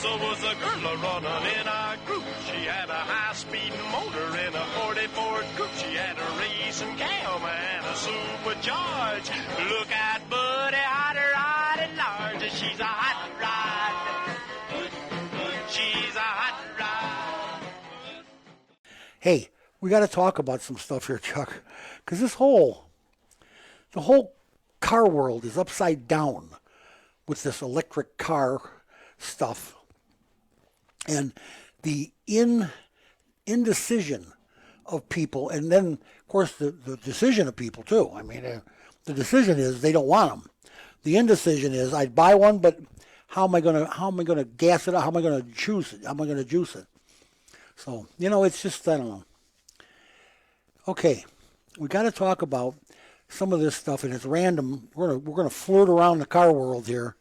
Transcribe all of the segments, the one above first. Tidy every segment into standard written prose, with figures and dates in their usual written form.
Was a girl running in our group. She had a high-speed motor in a 40 Ford Coupe. She had a racing cam and a supercharged. Look out, buddy, hot rod and large. She's a hot rod. She's a hot rod. Hey, we got to talk about some stuff here, Chuck, because the whole car world is upside down with this electric car stuff. And the indecision of people, and then, of course, the decision of people, too. I mean, the decision is they don't want them. The indecision is I'd buy one, but how am I gonna gas it up? How am I gonna juice it? How am I gonna juice it? So, it's just, I don't know. Okay, we got to talk about some of this stuff, and it's random. We're gonna flirt around the car world here.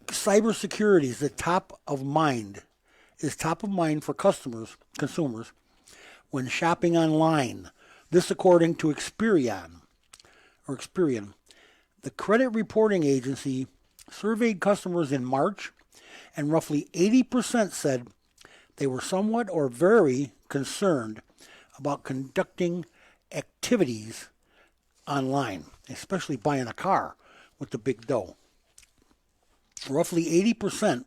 Cybersecurity is top of mind for consumers when shopping online. This according to Experian. The credit reporting agency surveyed customers in March, and roughly 80% said they were somewhat or very concerned about conducting activities online, especially buying a car with the big dough. Roughly 80%,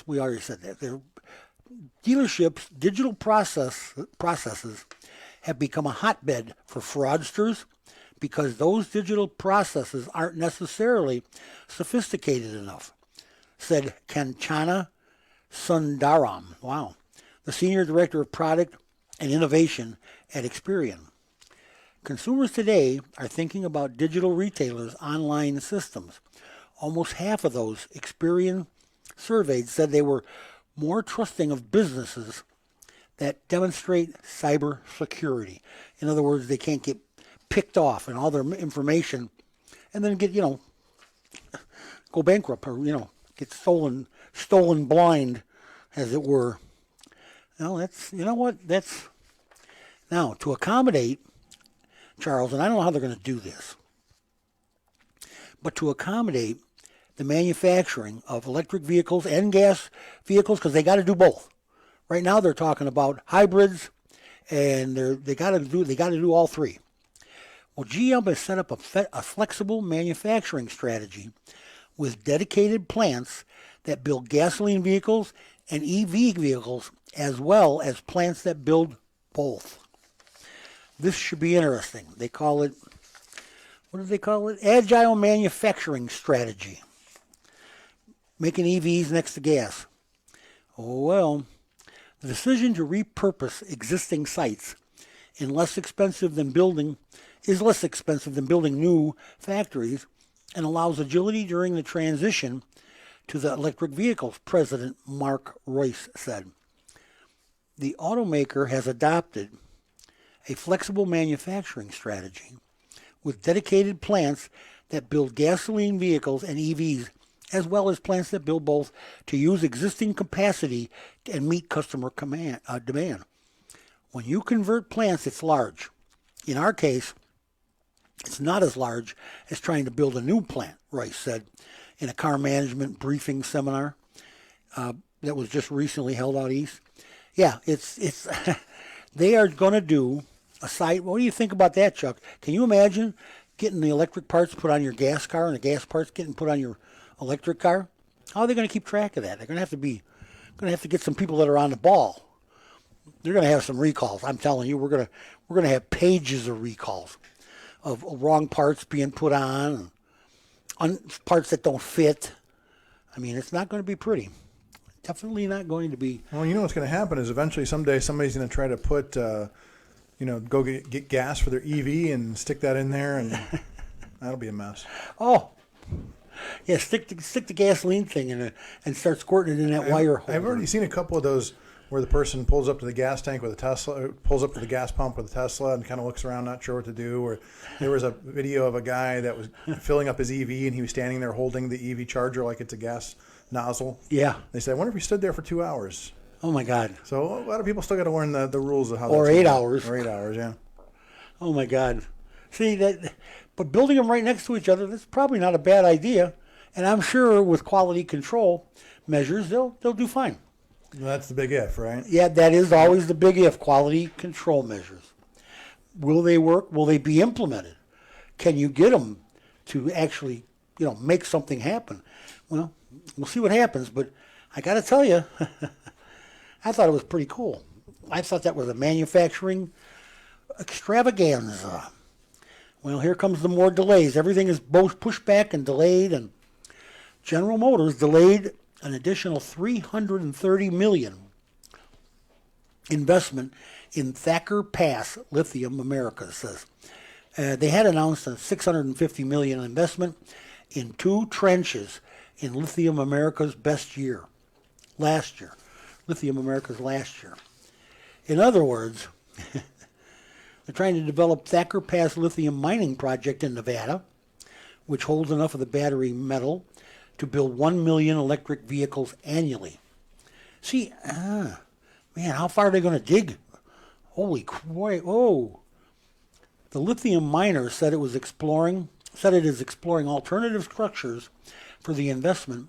we already said that. Their dealerships' digital processes have become a hotbed for fraudsters because those digital processes aren't necessarily sophisticated enough, said Kanchana Sundaram. Wow. The Senior Director of Product and Innovation at Experian. Consumers today are thinking about digital retailers' online systems. Almost half of those Experian surveyed said they were more trusting of businesses that demonstrate cyber security. In other words, they can't get picked off and all their information and then get, go bankrupt or, get stolen blind, as it were. Now, now, to accommodate, Charles, and I don't know how they're going to do this, but to accommodate the manufacturing of electric vehicles and gas vehicles, because they got to do both. Right now, they're talking about hybrids, and they got to do all three. Well, GM has set up a flexible manufacturing strategy with dedicated plants that build gasoline vehicles and EV vehicles, as well as plants that build both. This should be interesting. They call it, what do they call it? Agile manufacturing strategy. Making EVs next to gas. Oh, well, the decision to repurpose existing sites is less expensive than building new factories and allows agility during the transition to the electric vehicles, President Mark Royce said. The automaker has adopted a flexible manufacturing strategy with dedicated plants that build gasoline vehicles and EVs, as well as plants that build both to use existing capacity and meet customer demand. When you convert plants, it's large. In our case, it's not as large as trying to build a new plant, Rice said in a car management briefing seminar that was just recently held out east. Yeah, it's they are going to do a site. What do you think about that, Chuck? Can you imagine getting the electric parts put on your gas car and the gas parts getting put on your electric car? How are they going to keep track of that? They're going to have to get some people that are on the ball. They're going to have some recalls. I'm telling you, we're going to have pages of recalls of wrong parts being put on, parts that don't fit. I mean, it's not going to be pretty. Definitely not going to be. Well, what's going to happen is eventually someday somebody's going to try to put, go get gas for their EV and stick that in there, and that'll be a mess. Oh. Yeah, stick the gasoline thing in it and start squirting it in that wire holder. I've already seen a couple of those where the person pulls up to the gas tank with a Tesla, pulls up to the gas pump with a Tesla and kind of looks around, not sure what to do. Or there was a video of a guy that was filling up his EV and he was standing there holding the EV charger like it's a gas nozzle. Yeah. They said, I wonder if he stood there for 2 hours. Oh, my God. So a lot of people still got to learn the rules of how Or 8 hours. Or 8 hours, yeah. Oh my God. See that, but building them right next to each other, that's probably not a bad idea. And I'm sure with quality control measures, they'll do fine. That's the big if, right? Yeah, that is always the big if, quality control measures. Will they work? Will they be implemented? Can you get them to actually, make something happen? Well, we'll see what happens, but I got to tell you, I thought it was pretty cool. I thought that was a manufacturing extravaganza. Well, here comes the more delays. Everything is both pushed back and delayed, and General Motors delayed an additional $330 million investment in Thacker Pass Lithium America, says. They had announced a $650 million investment in 2 trenches in Lithium America's last year. Lithium America's last year. In other words, they're trying to develop Thacker Pass Lithium mining project in Nevada, which holds enough of the battery metal to build 1 million electric vehicles annually. See, man, how far are they going to dig? Holy crap! Oh, the lithium miner said it is exploring alternative structures for the investment,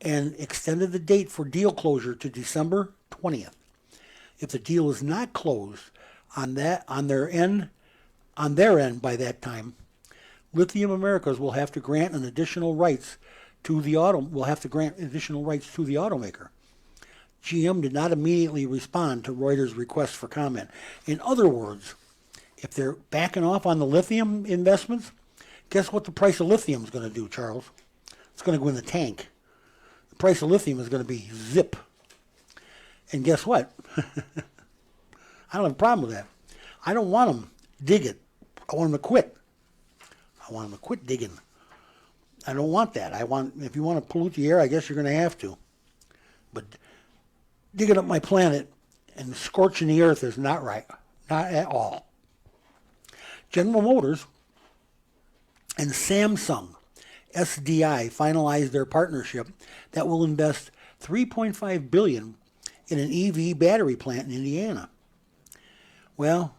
and extended the date for deal closure to December 20th. If the deal is not closed on their end by that time, Lithium Americas will have to grant additional rights to the automaker. GM did not immediately respond to Reuters' request for comment. In other words, if they're backing off on the lithium investments, guess what the price of lithium is going to do, Charles? It's going to go in the tank. The price of lithium is going to be zip. And guess what? I don't have a problem with that. I don't want them dig it. I want them to quit. I want them to quit digging. I don't want that. If you want to pollute the air, I guess you're going to have to. But digging up my planet and scorching the earth is not right. Not at all. General Motors and Samsung SDI finalized their partnership that will invest $3.5 billion in an EV battery plant in Indiana. Well,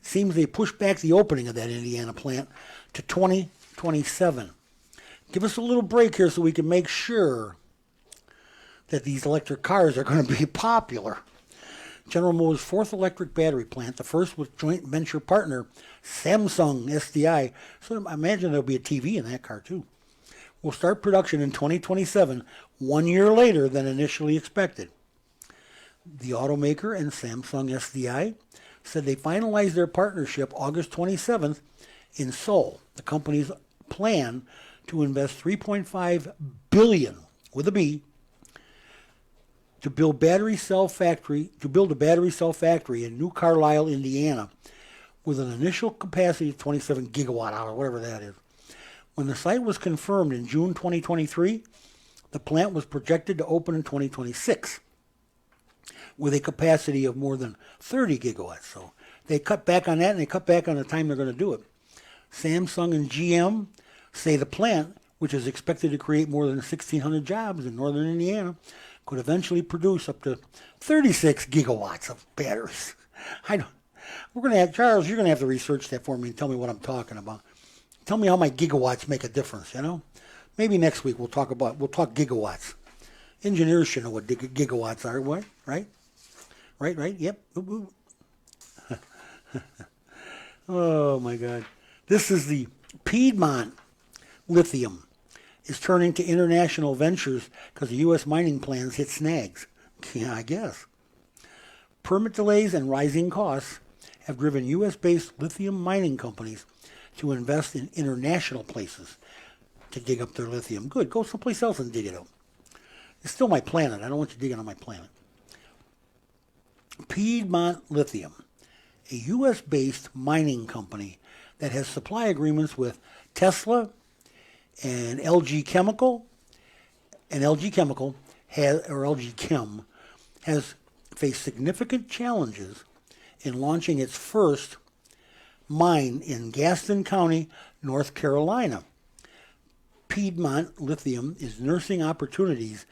it seems they pushed back the opening of that Indiana plant to 2027. Give us a little break here so we can make sure that these electric cars are going to be popular. General Motors' 4th electric battery plant, the first with joint venture partner Samsung SDI, so I imagine there'll be a TV in that car too, will start production in 2027, 1 year later than initially expected. The automaker and Samsung SDI said they finalized their partnership August 27th in Seoul. The company's plan to invest $3.5 billion with a B to build a battery cell factory in New Carlisle, Indiana, with an initial capacity of 27 gigawatt hour, whatever that is. When the site was confirmed in June 2023, the plant was projected to open in 2026 with a capacity of more than 30 gigawatts. So they cut back on that, and they cut back on the time they're going to do it. Samsung and GM say the plant, which is expected to create more than 1,600 jobs in northern Indiana, could eventually produce up to 36 gigawatts of batteries. Charles, you're going to have to research that for me and tell me what I'm talking about. Tell me how my gigawatts make a difference, Maybe next week we'll talk gigawatts. Engineers should know what gigawatts are, what? Right? Right? Yep. Oh, my God. This is the Piedmont Lithium is turning to international ventures because the U.S. mining plans hit snags. Yeah, I guess. Permit delays and rising costs have driven U.S.-based lithium mining companies to invest in international places to dig up their lithium. Good, go someplace else and dig it up. It's still my planet. I don't want you digging on my planet. Piedmont Lithium, a U.S.-based mining company that has supply agreements with Tesla and LG Chemical, LG Chem has faced significant challenges in launching its first mine in Gaston County, North Carolina. Piedmont Lithium is nursing opportunities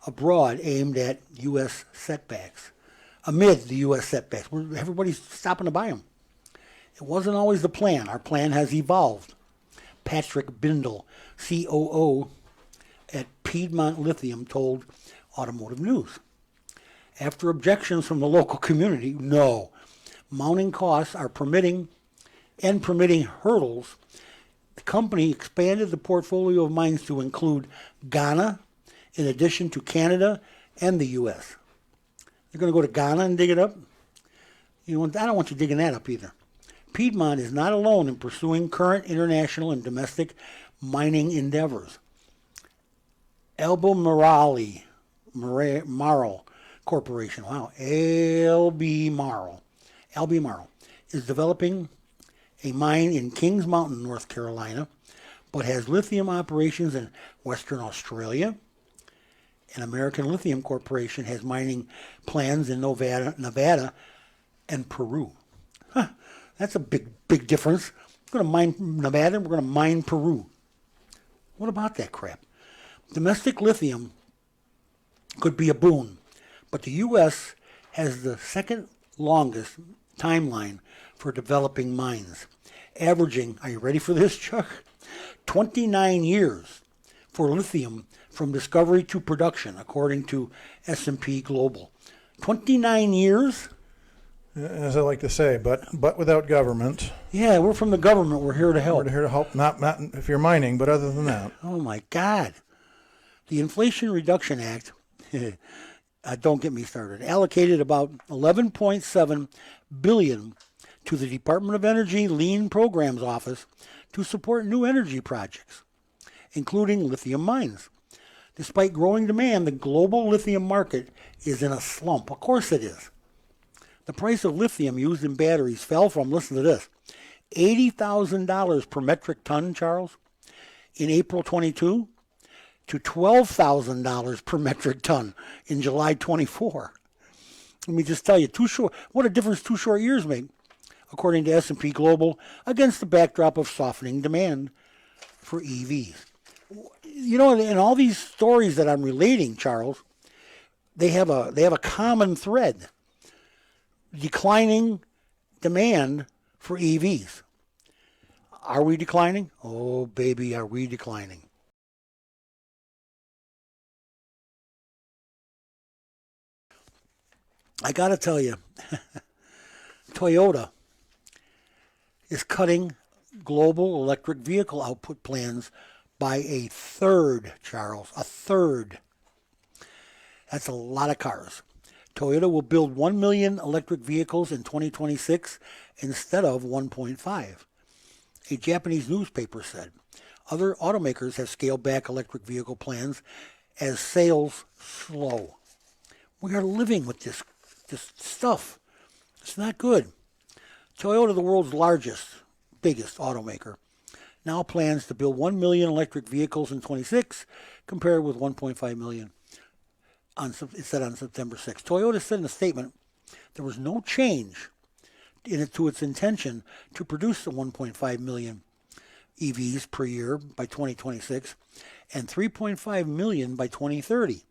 abroad aimed at amid the U.S. setbacks. Everybody's stopping to buy them. It wasn't always the plan. Our plan has evolved. Patrick Bindle, COO at Piedmont Lithium, told Automotive News. After objections from the local community, no. Mounting costs are permitting hurdles. The company expanded the portfolio of mines to include Ghana, in addition to Canada and the U.S. They're going to go to Ghana and dig it up? I don't want you digging that up either. Piedmont is not alone in pursuing current international and domestic mining endeavors. Albemarle Corporation, Albemarle is developing a mine in Kings Mountain, North Carolina, but has lithium operations in Western Australia. And American Lithium Corporation has mining plans in Nevada and Peru. That's a big difference. We're going to mine Nevada and we're going to mine Peru. What about that crap? Domestic lithium could be a boon, but the U.S. has the second longest timeline for developing mines, averaging, are you ready for this, Chuck? 29 years for lithium from discovery to production, according to S&P Global. 29 years? As I like to say, but without government. Yeah, we're from the government. We're here to help. We're here to help, not if you're mining, but other than that. Oh, my God. The Inflation Reduction Act, don't get me started, allocated about $11.7 billion to the Department of Energy Lean Programs Office to support new energy projects, including lithium mines. Despite growing demand, the global lithium market is in a slump. Of course it is. The price of lithium used in batteries fell from, listen to this, $80,000 per metric ton, Charles, in April 22 to $12,000 per metric ton in July 24. Let me just tell you, what a difference 2 short years make, according to S&P Global, against the backdrop of softening demand for EVs. In all these stories that I'm relating, Charles, they have a common thread. Declining demand for EVs. Are we declining? Oh, baby, are we declining? I got to tell you, Toyota is cutting global electric vehicle output plans by a third, Charles, a third. That's a lot of cars. Toyota will build 1 million electric vehicles in 2026 instead of 1.5, a Japanese newspaper said. Other automakers have scaled back electric vehicle plans as sales slow. We are living with this stuff. It's not good. Toyota, the world's biggest automaker, now plans to build 1 million electric vehicles in 26, compared with 1.5 million. It said on September 6th. Toyota said in a statement there was no change to its intention to produce the 1.5 million EVs per year by 2026 and 3.5 million by 2030.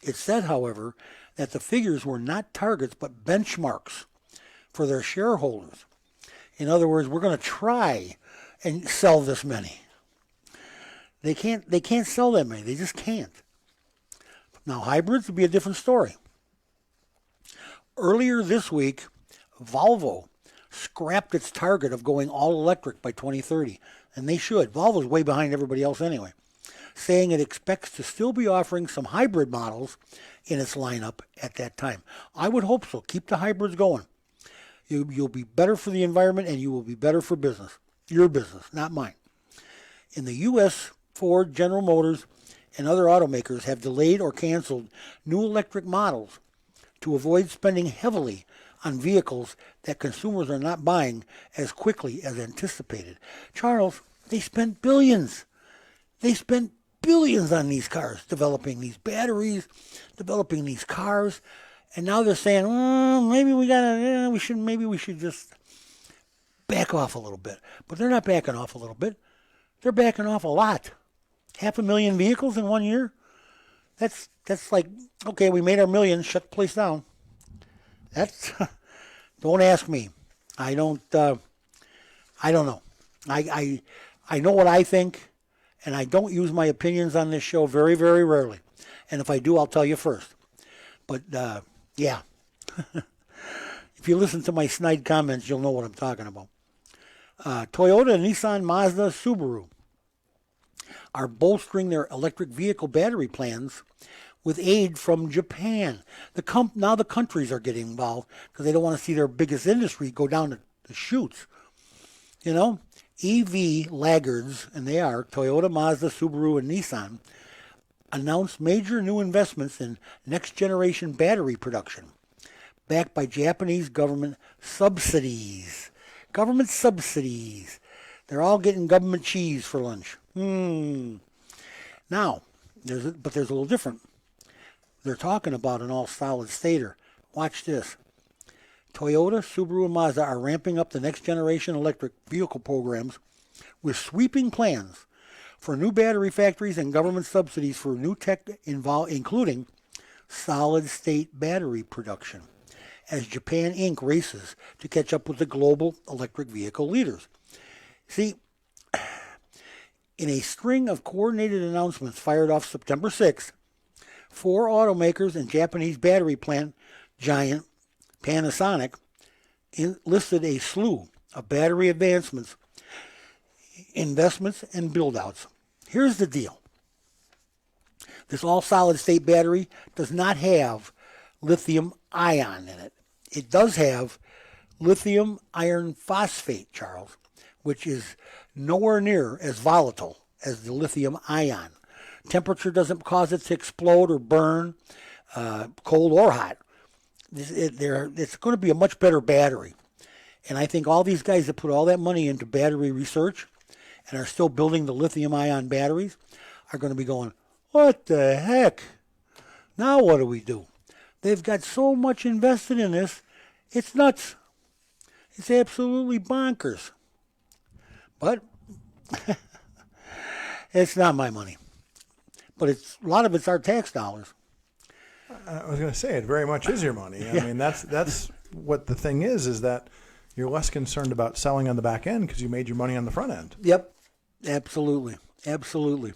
It said, however, that the figures were not targets but benchmarks for their shareholders. In other words, we're going to try and sell this many. They can't sell that many. They just can't. Now, hybrids would be a different story. Earlier this week, Volvo scrapped its target of going all electric by 2030, and they should. Volvo's way behind everybody else anyway, saying it expects to still be offering some hybrid models in its lineup at that time. I would hope so. Keep the hybrids going. You'll be better for the environment, and you will be better for business. Your business, not mine. In the U.S., Ford, General Motors, and other automakers have delayed or canceled new electric models to avoid spending heavily on vehicles that consumers are not buying as quickly as anticipated. Charles, they spent billions. They spent billions on these cars, developing these batteries, developing these cars, and now they're saying, maybe we should just back off a little bit. But they're not backing off a little bit. They're backing off a lot. 500,000 vehicles in 1 year? That's like, okay, we made our million, shut the place down. That's, don't ask me. I don't I don't know. I know what I think, and I don't use my opinions on this show very, very rarely. And if I do, I'll tell you first. But, yeah. If you listen to my snide comments, you'll know what I'm talking about. Toyota, Nissan, Mazda, Subaru are bolstering their electric vehicle battery plans with aid from Japan. Now the countries are getting involved because they don't want to see their biggest industry go down the chutes. You know, EV laggards, and they are Toyota, Mazda, Subaru, and Nissan, announced major new investments in next-generation battery production, backed by Japanese government subsidies. Government subsidies. They're all getting government cheese for lunch. Now, there's a little different. They're talking about an all-solid stater. Watch this. Toyota, Subaru, and Mazda are ramping up the next-generation electric vehicle programs with sweeping plans for new battery factories and government subsidies for new tech including solid-state battery production, as Japan Inc. races to catch up with the global electric vehicle leaders. See, in a string of coordinated announcements fired off September 6th, 4 automakers and Japanese battery plant giant Panasonic listed a slew of battery advancements, investments, and build-outs. Here's the deal. This all-solid-state battery does not have lithium ion in it. It does have lithium iron phosphate, Charles, which is nowhere near as volatile as the lithium ion. Temperature doesn't cause it to explode or burn, cold or hot. It's going to be a much better battery. And I think all these guys that put all that money into battery research and are still building the lithium-ion batteries are going to be going, what the heck? Now what do we do? They've got so much invested in this, it's nuts. It's absolutely bonkers. But it's not my money. But a lot of it's our tax dollars. I was going to say, it very much is your money. I mean, that's what the thing is that you're less concerned about selling on the back end because you made your money on the front end. Yep, absolutely. Absolutely.